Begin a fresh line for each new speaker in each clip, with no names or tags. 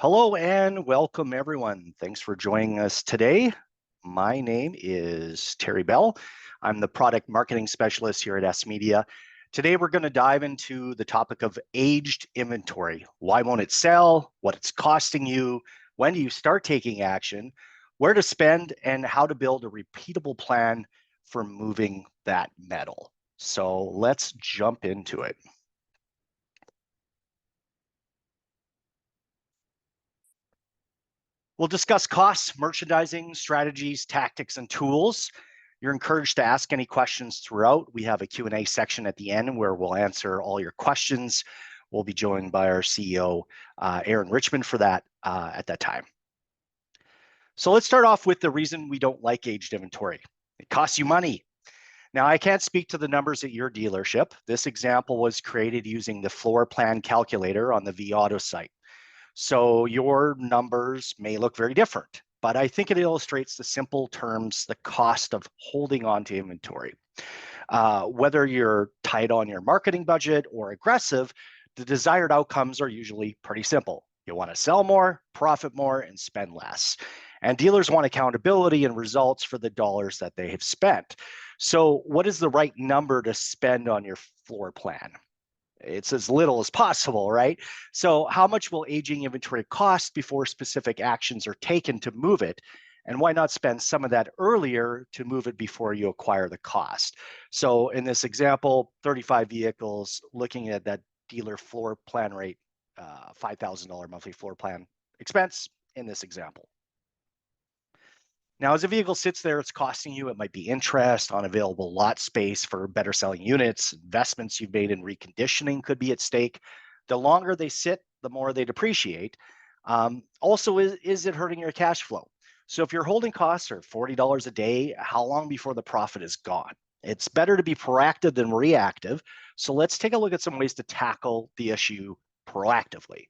Hello and welcome everyone. Thanks for joining us today. My name is Terry Bell. I'm the product marketing specialist here at sMedia. Today we're going to dive into the topic of aged inventory. Why won't it sell? What it's costing you? When do you start taking action? Where to spend and how to build a repeatable plan for moving that metal. So let's jump into it. We'll discuss costs, merchandising, strategies, tactics, and tools. You're encouraged to ask any questions throughout. We have a Q&A section at the end where we'll answer all your questions. We'll be joined by our CEO, Aaron Richmond, for that at that time. So let's start off with the reason we don't like aged inventory. It costs you money. Now, I can't speak to the numbers at your dealership. This example was created using the floor plan calculator on the vAuto site. So your numbers may look very different, but I think it illustrates the simple terms, the cost of holding on to inventory. Whether you're tight on your marketing budget or aggressive, the desired outcomes are usually pretty simple. You want to sell more, profit more, and spend less. And dealers want accountability and results for the dollars that they have spent. So what is the right number to spend on your floor plan? It's as little as possible, right? So how much will aging inventory cost before specific actions are taken to move it? And why not spend some of that earlier to move it before you acquire the cost? So in this example, 35 vehicles, looking at that dealer floor plan rate, $5,000 monthly floor plan expense in this example. Now, as a vehicle sits there, it's costing you, it might be interest on available lot space for better selling units, investments you've made in reconditioning could be at stake. The longer they sit, the more they depreciate. Also, is it hurting your cash flow? So if your holding costs are $40 a day, how long before the profit is gone? It's better to be proactive than reactive. So let's take a look at some ways to tackle the issue proactively.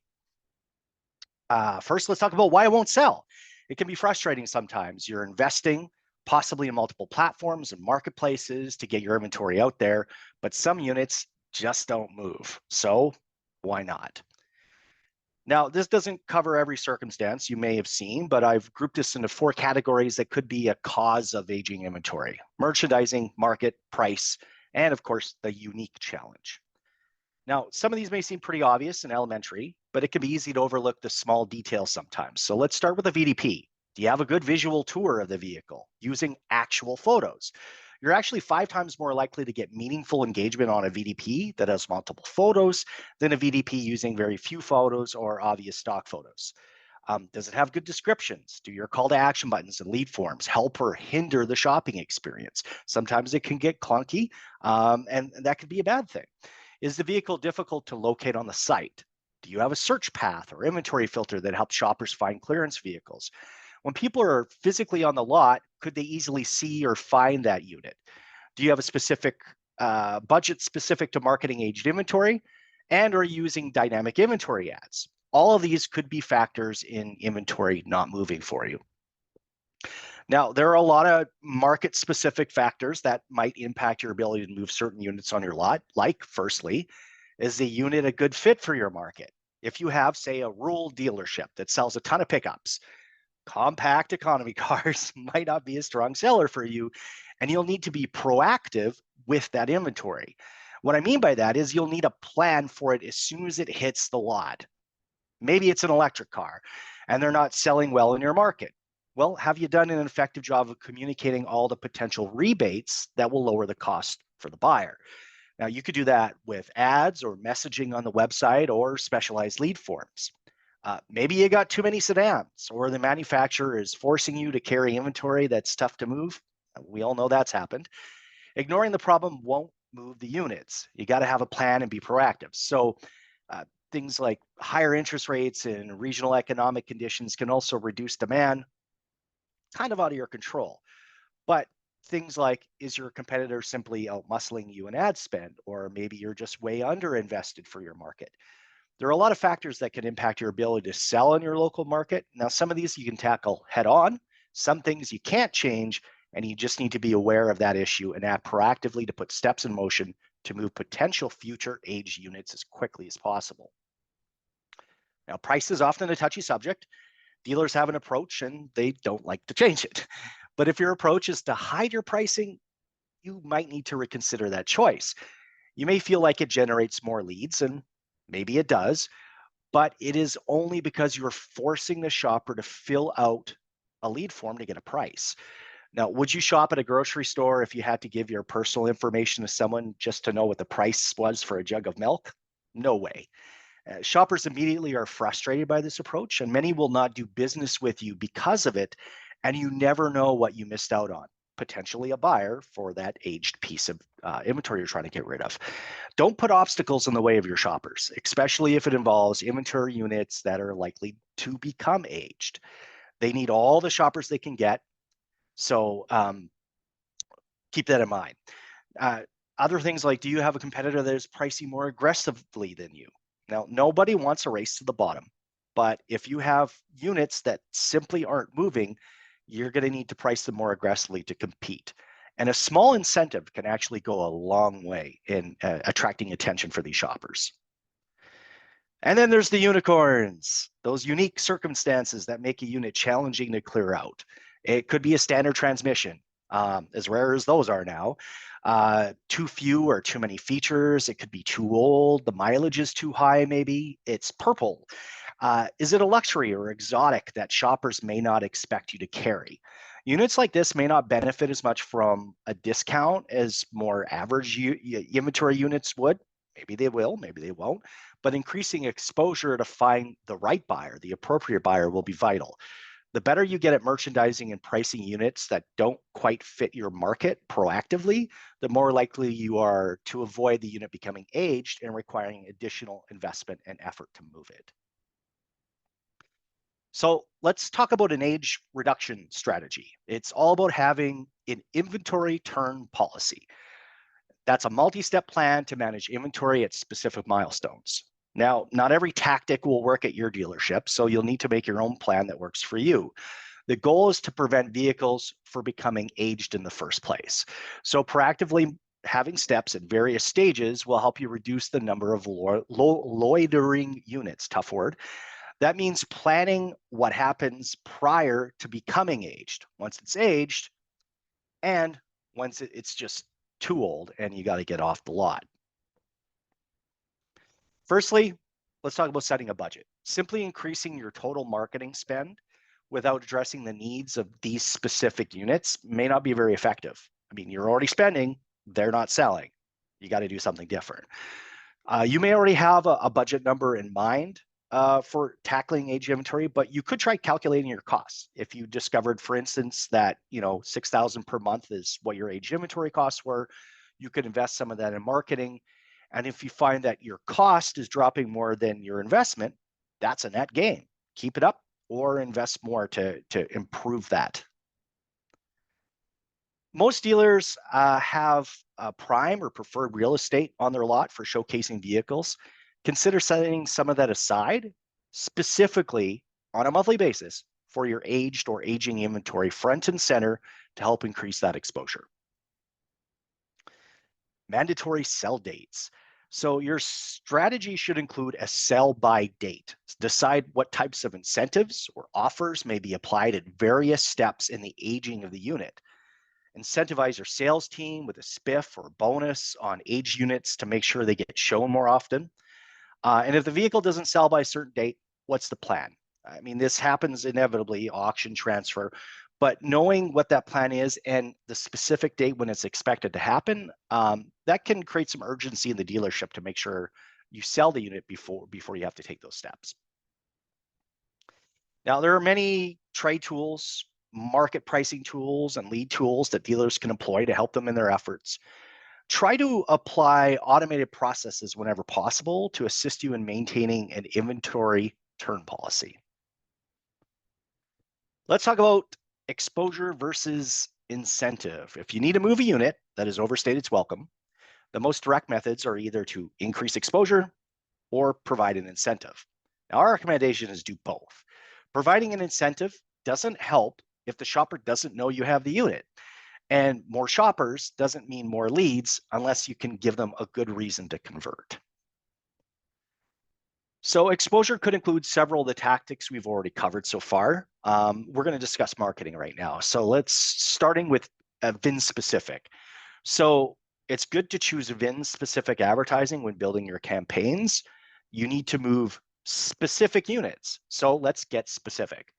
First, let's talk about why it won't sell. It can be frustrating sometimes. You're investing possibly in multiple platforms and marketplaces to get your inventory out there, but some units just don't move. So why not? Now, this doesn't cover every circumstance you may have seen, but I've grouped this into 4 categories that could be a cause of aging inventory: merchandising, market, price, and of course, the unique challenge. Now, some of these may seem pretty obvious and elementary, but it can be easy to overlook the small details sometimes. So let's start with the VDP. Do you have a good visual tour of the vehicle using actual photos? You're actually 5 times more likely to get meaningful engagement on a VDP that has multiple photos than a VDP using very few photos or obvious stock photos. Does it have good descriptions? Do your call to action buttons and lead forms help or hinder the shopping experience? Sometimes it can get clunky, and that could be a bad thing. Is the vehicle difficult to locate on the site? Do you have a search path or inventory filter that helps shoppers find clearance vehicles? When people are physically on the lot, could they easily see or find that unit? Do you have a specific budget specific to marketing aged inventory? And are you using dynamic inventory ads? All of these could be factors in inventory not moving for you. Now, there are a lot of market-specific factors that might impact your ability to move certain units on your lot. Like, firstly, is the unit a good fit for your market? If you have, say, a rural dealership that sells a ton of pickups, compact economy cars might not be a strong seller for you, and you'll need to be proactive with that inventory. What I mean by that is you'll need a plan for it as soon as it hits the lot. Maybe it's an electric car, and they're not selling well in your market. Well, have you done an effective job of communicating all the potential rebates that will lower the cost for the buyer? Now, you could do that with ads or messaging on the website or specialized lead forms. Maybe you got too many sedans, or the manufacturer is forcing you to carry inventory that's tough to move. We all know that's happened. Ignoring the problem won't move the units. You got to have a plan and be proactive. So things like higher interest rates and regional economic conditions can also reduce demand, kind of out of your control. But things like, is your competitor simply out muscling you in ad spend, or maybe you're just way under invested for your market? There are a lot of factors that can impact your ability to sell in your local market. Now, some of these you can tackle head on, some things you can't change, and you just need to be aware of that issue and act proactively to put steps in motion to move potential future aged units as quickly as possible. Now, price is often a touchy subject. Dealers have an approach and they don't like to change it. But if your approach is to hide your pricing, you might need to reconsider that choice. You may feel like it generates more leads, and maybe it does, but it is only because you're forcing the shopper to fill out a lead form to get a price. Now, would you shop at a grocery store if you had to give your personal information to someone just to know what the price was for a jug of milk? No way. Shoppers immediately are frustrated by this approach, and many will not do business with you because of it. And you never know what you missed out on. Potentially a buyer for that aged piece of inventory you're trying to get rid of. Don't put obstacles in the way of your shoppers, especially if it involves inventory units that are likely to become aged. They need all the shoppers they can get. So keep that in mind. Uh, Other things like, do you have a competitor that is pricing more aggressively than you? Now, nobody wants a race to the bottom, but if you have units that simply aren't moving, you're going to need to price them more aggressively to compete. And a small incentive can actually go a long way in attracting attention for these shoppers. And then there's the unicorns, those unique circumstances that make a unit challenging to clear out. It could be a standard transmission, as rare as those are now. Too few or too many features. It could be too old. The mileage is too high, maybe. It's purple. Is it a luxury or exotic that shoppers may not expect you to carry? Units like this may not benefit as much from a discount as more average inventory units would. Maybe they will, maybe they won't. But increasing exposure to find the right buyer, the appropriate buyer, will be vital. The better you get at merchandising and pricing units that don't quite fit your market proactively, the more likely you are to avoid the unit becoming aged and requiring additional investment and effort to move it. So let's talk about an age reduction strategy. It's all about having an inventory turn policy. That's a multi-step plan to manage inventory at specific milestones. Now, not every tactic will work at your dealership, so you'll need to make your own plan that works for you. The goal is to prevent vehicles from becoming aged in the first place. So proactively having steps at various stages will help you reduce the number of loitering units, tough word. That means planning what happens prior to becoming aged, once it's aged, and once it's just too old and you got to get off the lot. Firstly, let's talk about setting a budget. Simply increasing your total marketing spend without addressing the needs of these specific units may not be very effective. I mean, you're already spending, they're not selling. You got to do something different. You may already have a budget number in mind for tackling age inventory, but you could try calculating your costs. If you discovered, for instance, that $6,000 per month is what your age inventory costs were, you could invest some of that in marketing. And if you find that your cost is dropping more than your investment, that's a net gain. Keep it up or invest more to improve that. Most dealers have prime or preferred real estate on their lot for showcasing vehicles. Consider setting some of that aside, specifically on a monthly basis for your aged or aging inventory front and center to help increase that exposure. Mandatory sell dates. So your strategy should include a sell by date. Decide what types of incentives or offers may be applied at various steps in the aging of the unit. Incentivize your sales team with a spiff or bonus on age units to make sure they get shown more often. And if the vehicle doesn't sell by a certain date, what's the plan? I mean, this happens inevitably, auction, transfer, but knowing what that plan is and the specific date when it's expected to happen, that can create some urgency in the dealership to make sure you sell the unit before you have to take those steps. Now, there are many trade tools, market pricing tools, and lead tools that dealers can employ to help them in their efforts. Try to apply automated processes whenever possible to assist you in maintaining an inventory turn policy. Let's talk about exposure versus incentive. If you need to move a unit that has overstayed its welcome, the most direct methods are either to increase exposure or provide an incentive. Now, our recommendation is do both. Providing an incentive doesn't help if the shopper doesn't know you have the unit. And more shoppers doesn't mean more leads unless you can give them a good reason to convert. So exposure could include several of the tactics we've already covered so far. We're going to discuss marketing right now. So let's starting with VIN specific. So it's good to choose VIN specific advertising when building your campaigns. You need to move specific units. So let's get specific.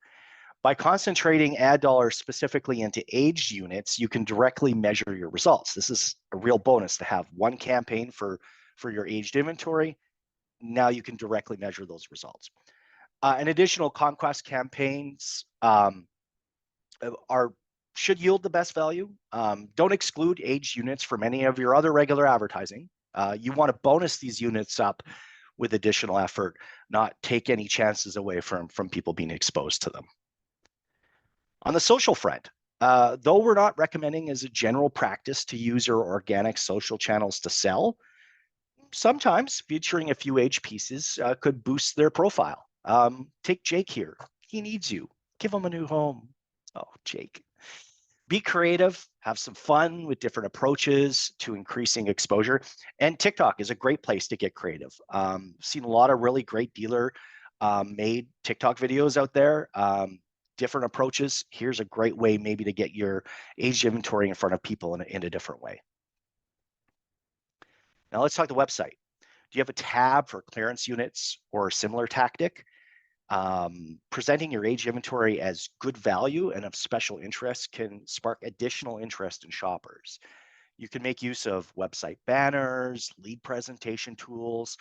By concentrating ad dollars specifically into aged units, you can directly measure your results. This is a real bonus to have one campaign for your aged inventory. Now you can directly measure those results. And additional conquest campaigns should yield the best value. Don't exclude aged units from any of your other regular advertising. You want to bonus these units up with additional effort, not take any chances away from people being exposed to them. On the social front, though we're not recommending as a general practice to use your organic social channels to sell, sometimes featuring a few aged pieces could boost their profile. Take Jake here. He needs you. Give him a new home. Oh, Jake. Be creative, have some fun with different approaches to increasing exposure. And TikTok is a great place to get creative. Seen a lot of really great dealer made TikTok videos out there. Different approaches. Here's a great way maybe to get your aged inventory in front of people in a different way. Now let's talk the website. Do you have a tab for clearance units or a similar tactic? Presenting your aged inventory as good value and of special interest can spark additional interest in shoppers. You can make use of website banners, lead presentation tools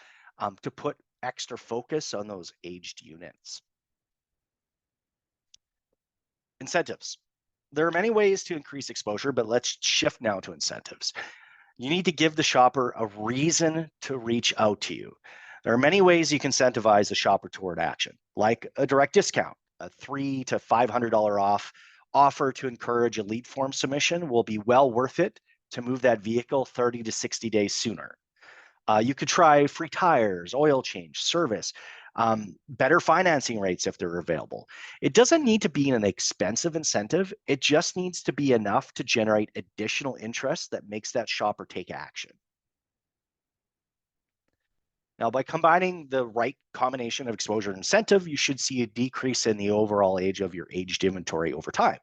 to put extra focus on those aged units. Incentives. There are many ways to increase exposure, but let's shift now to incentives. You need to give the shopper a reason to reach out to you. There are many ways you can incentivize a shopper toward action, like a direct discount, a $300 to $500 off offer to encourage a lead form submission will be well worth it to move that vehicle 30 to 60 days sooner. You could try free tires, oil change, service, better financing rates if they're available. It doesn't need to be an expensive incentive. It just needs to be enough to generate additional interest that makes that shopper take action. Now, by combining the right combination of exposure and incentive, you should see a decrease in the overall age of your aged inventory over time.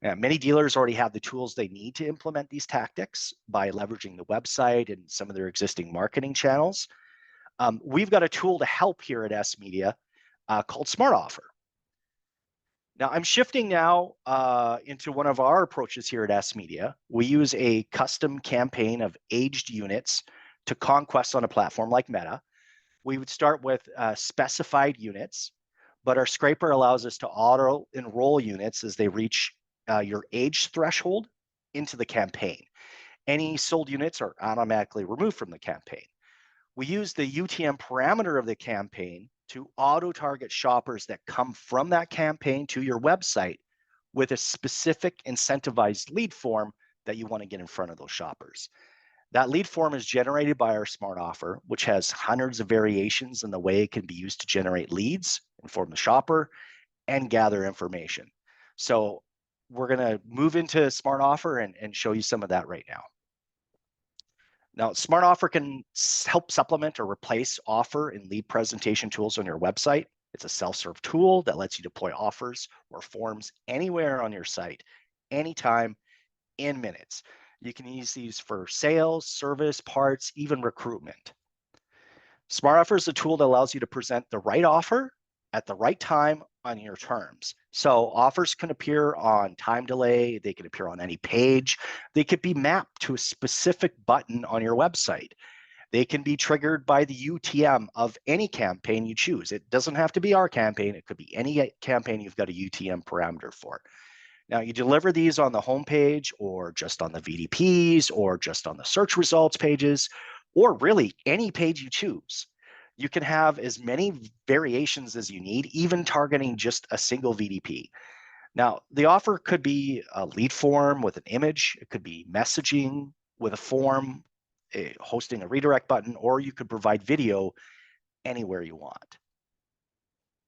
Many dealers already have the tools they need to implement these tactics by leveraging the website and some of their existing marketing channels. We've got a tool to help here at sMedia called Smart Offer. Now, I'm shifting now into one of our approaches here at sMedia. We use a custom campaign of aged units to conquest on a platform like Meta. We would start with specified units, but our scraper allows us to auto enroll units as they reach your age threshold into the campaign. Any sold units are automatically removed from the campaign. We use the UTM parameter of the campaign to auto-target shoppers that come from that campaign to your website with a specific incentivized lead form that you want to get in front of those shoppers. That lead form is generated by our Smart Offer, which has hundreds of variations in the way it can be used to generate leads, inform the shopper, and gather information. So we're going to move into Smart Offer and show you some of that right now. Now, Smart Offer can help supplement or replace offer and lead presentation tools on your website. It's a self-serve tool that lets you deploy offers or forms anywhere on your site, anytime, in minutes. You can use these for sales, service, parts, even recruitment. Smart Offer is a tool that allows you to present the right offer at the right time on your terms. So offers can appear on time delay, they can appear on any page, they could be mapped to a specific button on your website. They can be triggered by the UTM of any campaign you choose. It doesn't have to be our campaign, it could be any campaign you've got a UTM parameter for. Now, you deliver these on the homepage or just on the VDPs or just on the search results pages, or really any page you choose. You can have as many variations as you need, even targeting just a single VDP. Now, the offer could be a lead form with an image. It could be messaging with a form, hosting a redirect button, or you could provide video anywhere you want.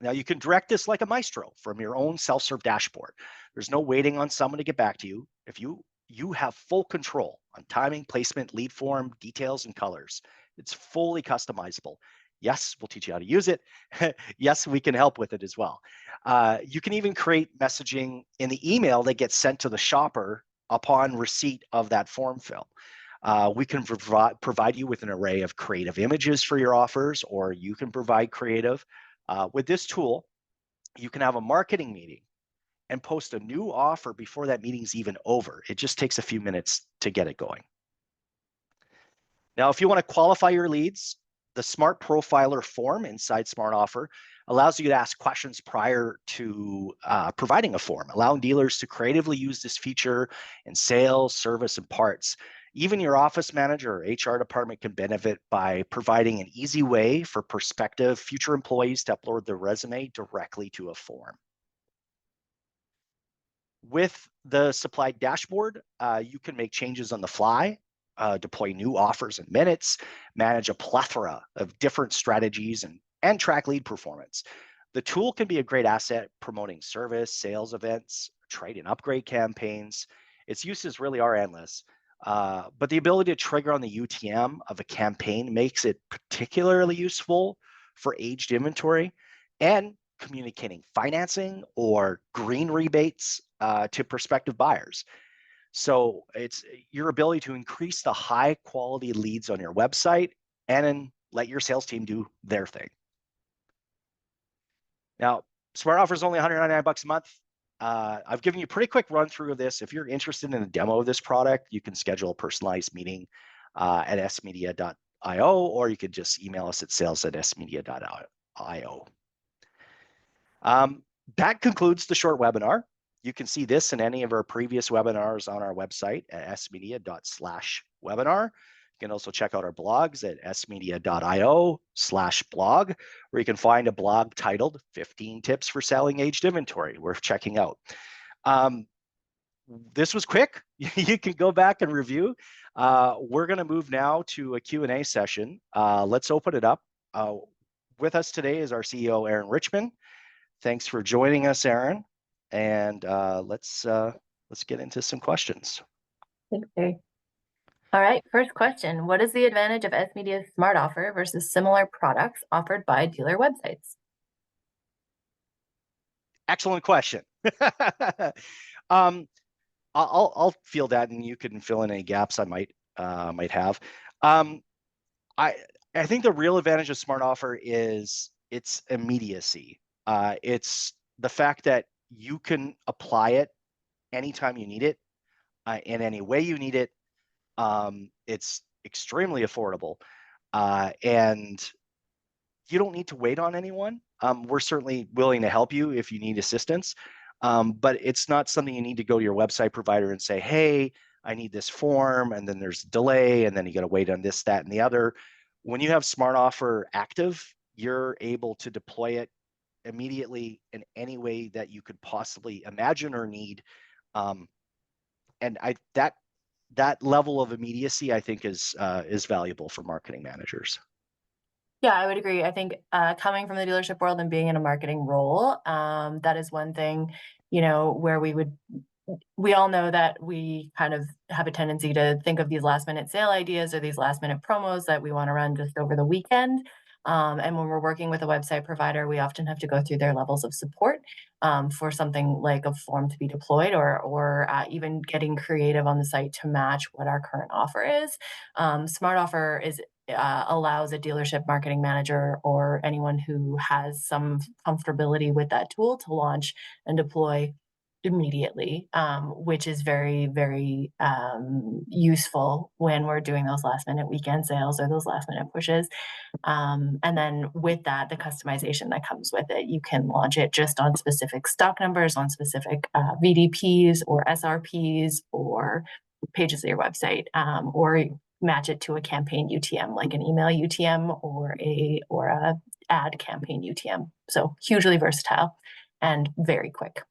Now, you can direct this like a maestro from your own self-serve dashboard. There's no waiting on someone to get back to you. If you have full control on timing, placement, lead form, details, and colors. It's fully customizable. Yes, we'll teach you how to use it. Yes, we can help with it as well. You can even create messaging in the email that gets sent to the shopper upon receipt of that form fill. We can provide you with an array of creative images for your offers, or you can provide creative. With this tool, you can have a marketing meeting and post a new offer before that meeting's even over. It just takes a few minutes to get it going. Now, if you want to qualify your leads, the Smart Profiler form inside Smart Offer allows you to ask questions prior to providing a form, allowing dealers to creatively use this feature in sales, service, and parts. Even your office manager or HR department can benefit by providing an easy way for prospective future employees to upload their resume directly to a form. With the supplied dashboard, you can make changes on the fly, deploy new offers in minutes, manage a plethora of different strategies, and track lead performance. The tool can be a great asset promoting service, sales events, trade and upgrade campaigns. Its uses really are endless, but the ability to trigger on the UTM of a campaign makes it particularly useful for aged inventory and communicating financing or green rebates to prospective buyers. So it's your ability to increase the high quality leads on your website and then let your sales team do their thing. Now, Smart Offer is only $199 a month. I've given you a pretty quick run through of this. If you're interested in a demo of this product, you can schedule a personalized meeting at sMedia.io, or you could just email us at sales@sMedia.io. That concludes the short webinar. You can see this and any of our previous webinars on our website at smedia.com/webinar. You can also check out our blogs at smedia.io/blog, where you can find a blog titled 15 Tips for Selling Aged Inventory, worth checking out. This was quick. You can go back and review. We're going to move now to a Q&A session. Let's open it up. With us today is our CEO, Aaron Richmond. Thanks for joining us, Aaron. And let's get into some questions.
Thanks, Barry. All right, first question. What is the advantage of sMedia's Smart Offer versus similar products offered by dealer websites?
Excellent question. I'll field that, and you can fill in any gaps I might have. I think the real advantage of Smart Offer is its immediacy. It's the fact that you can apply it anytime you need it, in any way you need it. It's extremely affordable, and you don't need to wait on anyone. We're certainly willing to help you if you need assistance, but it's not something you need to go to your website provider and say, hey, I need this form, and then there's a delay, and then you got to wait on this, that, and the other. When you have Smart Offer active, you're able to deploy it immediately in any way that you could possibly imagine or need. And that level of immediacy, I think, is valuable for marketing managers.
Yeah, I would agree. I think coming from the dealership world and being in a marketing role, that is one thing, where we all know that we kind of have a tendency to think of these last minute sale ideas or these last minute promos that we want to run just over the weekend. And when we're working with a website provider, we often have to go through their levels of support for something like a form to be deployed, or even getting creative on the site to match what our current offer is. Smart Offer allows a dealership marketing manager or anyone who has some comfortability with that tool to launch and deploy immediately, which is very, very useful when we're doing those last minute weekend sales or those last minute pushes. And then with that, the customization that comes with it, you can launch it just on specific stock numbers, on specific VDPs or SRPs or pages of your website, or match it to a campaign UTM, like an email UTM or a ad campaign UTM. So hugely versatile and very quick.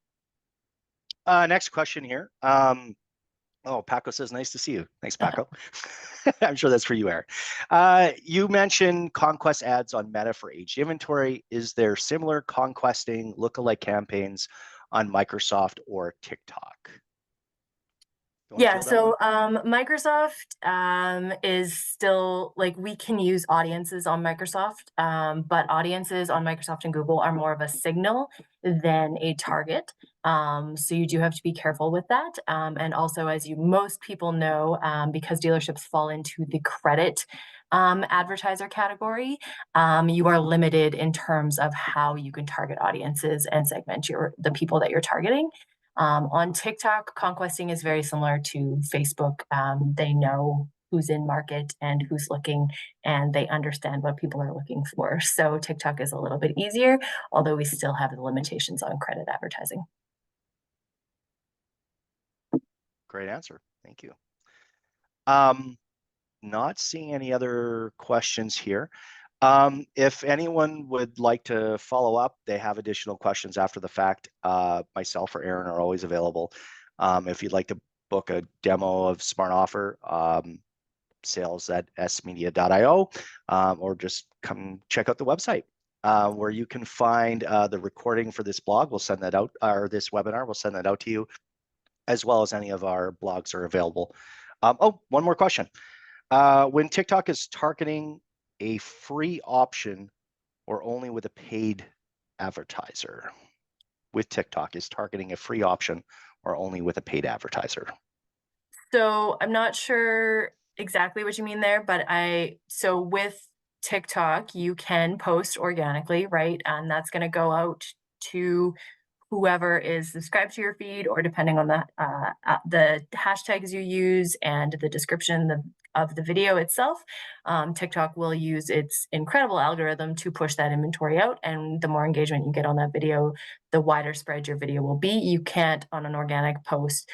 Next question here. Paco says, nice to see you. Thanks, Paco. I'm sure that's for you, Aaron. You mentioned conquest ads on Meta for aged inventory. Is there similar conquesting lookalike campaigns on Microsoft or TikTok? You want to
Yeah,
field that one?
so Microsoft is still like we can use audiences on Microsoft, but audiences on Microsoft and Google are more of a signal than a target. So you do have to be careful with that. And also, as you most people know, because dealerships fall into the credit advertiser category, you are limited in terms of how you can target audiences and segment the people that you're targeting. On TikTok, conquesting is very similar to Facebook. They know who's in market and who's looking, and they understand what people are looking for. So TikTok is a little bit easier, although we still have the limitations on credit advertising.
Great answer. Thank you. Um, not seeing any other questions here. If anyone would like to follow up, they have additional questions after the fact. Myself or Aaron are always available. If you'd like to book a demo of Smart Offer, sales at sMedia.io, or just come check out the website where you can find the recording for this blog. We'll send that out, or this webinar, we'll send that out to you, as well as any of our blogs are available. Oh, one more question. When TikTok is targeting a free option or only with a paid advertiser, with TikTok is targeting a free option or only with a paid advertiser?
So I'm not sure exactly what you mean there, but so with TikTok, you can post organically, right? And that's going to go out to whoever is subscribed to your feed, or depending on the hashtags you use and the description of the video itself, TikTok will use its incredible algorithm to push that inventory out. And the more engagement you get on that video, the wider spread your video will be. You can't on an organic post,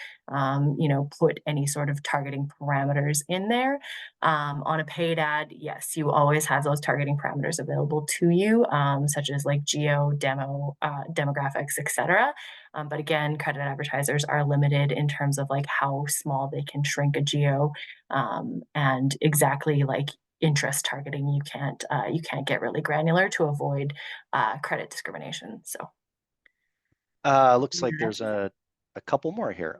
put any sort of targeting parameters in there. On a paid ad, yes, you always have those targeting parameters available to you, such as like geo, demographics, etc. But again, credit advertisers are limited in terms of like how small they can shrink a geo, and exactly like interest targeting. You can't get really granular to avoid credit discrimination. So
Looks like there's a couple more here.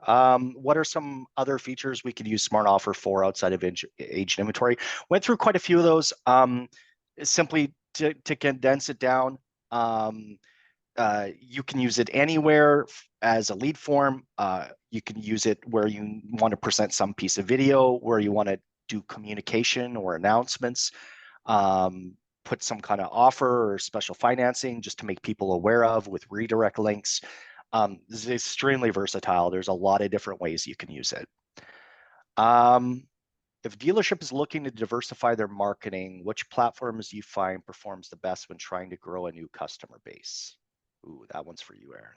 What are some other features we could use Smart Offer for outside of aged inventory? Went through quite a few of those. Simply to condense it down, you can use it anywhere as a lead form. You can use it where you want to present some piece of video, where you want to do communication or announcements, put some kind of offer or special financing just to make people aware of with redirect links. This is extremely versatile. There's a lot of different ways you can use it. If dealership is looking to diversify their marketing, which platforms do you find performs the best when trying to grow a new customer base? Ooh, that one's for you, Aaron.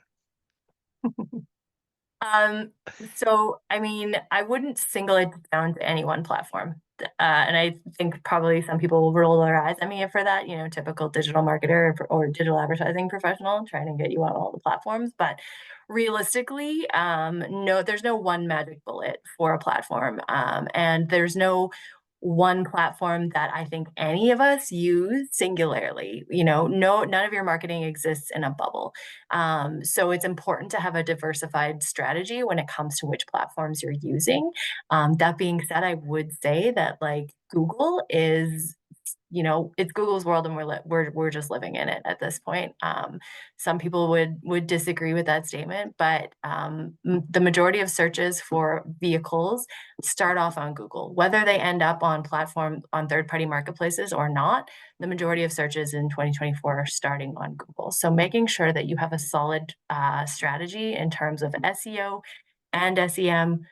Um, so I mean, I wouldn't single it down to any one platform. And I think probably some people will roll their eyes at me for that, typical digital marketer or digital advertising professional trying to get you on all the platforms. But realistically, no, there's no one magic bullet for a platform. And there's no one platform that I think any of us use singularly. None of your marketing exists in a bubble. So it's important to have a diversified strategy when it comes to which platforms you're using. That being said, I would say that like Google is, it's Google's world, and we're just living in it at this point. Some people would disagree with that statement, but the majority of searches for vehicles start off on Google, whether they end up on third-party marketplaces or not. The majority of searches in 2024 are starting on Google. So making sure that you have a solid strategy in terms of SEO and SEM,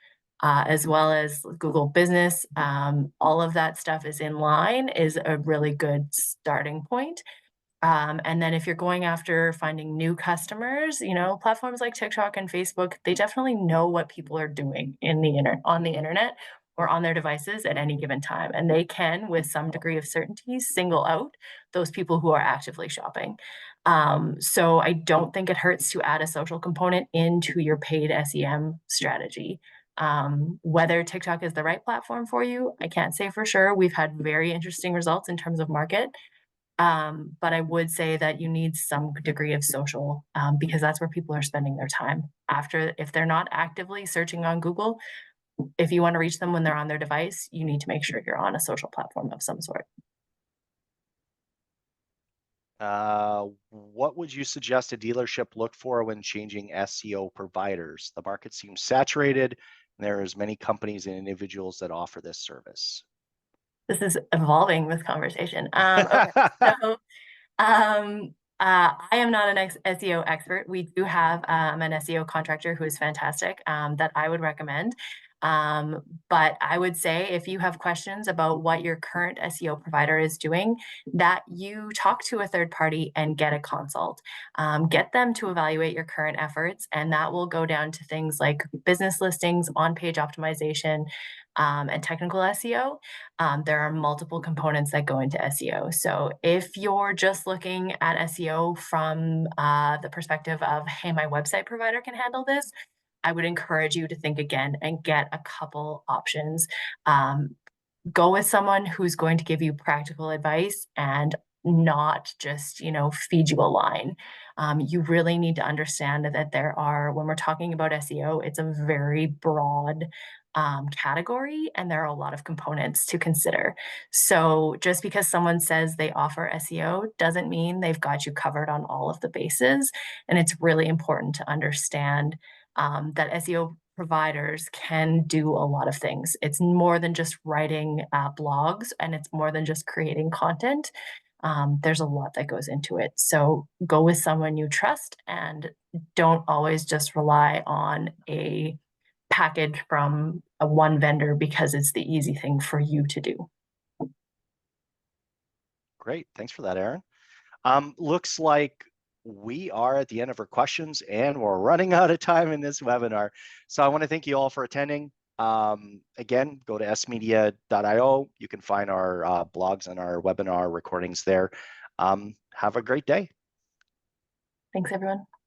as well as Google Business, all of that stuff is in line, is a really good starting point. And then if you're going after finding new customers, platforms like TikTok and Facebook, they definitely know what people are doing on the internet or on their devices at any given time. And they can, with some degree of certainty, single out those people who are actively shopping. So I don't think it hurts to add a social component into your paid SEM strategy. Whether TikTok is the right platform for you, I can't say for sure. We've had very interesting results in terms of market. But I would say that you need some degree of social, because that's where people are spending their time. If they're not actively searching on Google, if you want to reach them when they're on their device, you need to make sure you're on a social platform of some sort.
What would you suggest a dealership look for when changing SEO providers? The market seems saturated, and there are as many companies and individuals that offer this service.
This is evolving with conversation. Okay, so I am not an SEO expert. We do have an SEO contractor who is fantastic that I would recommend. But I would say if you have questions about what your current SEO provider is doing, that you talk to a third party and get a consult. Get them to evaluate your current efforts, and that will go down to things like business listings, on page optimization, and technical SEO. There are multiple components that go into SEO. So if you're just looking at SEO from the perspective of, hey, my website provider can handle this, I would encourage you to think again and get a couple options. Um, Go with someone who's going to give you practical advice and not just feed you a line. You really need to understand that there are, when we're talking about SEO, it's a very broad category, and there are a lot of components to consider. So just because someone says they offer SEO doesn't mean they've got you covered on all of the bases. And it's really important to understand that SEO providers can do a lot of things. It's more than just writing blogs, and it's more than just creating content. There's a lot that goes into it. So go with someone you trust, and don't always just rely on a package from a one vendor because it's the easy thing for you to do.
Great. Thanks for that, Aaron. Looks like we are at the end of our questions and we're running out of time in this webinar. So I want to thank you all for attending. Again, go to smedia.io. You can find our blogs and our webinar recordings there. Have a great day.
Thanks, everyone.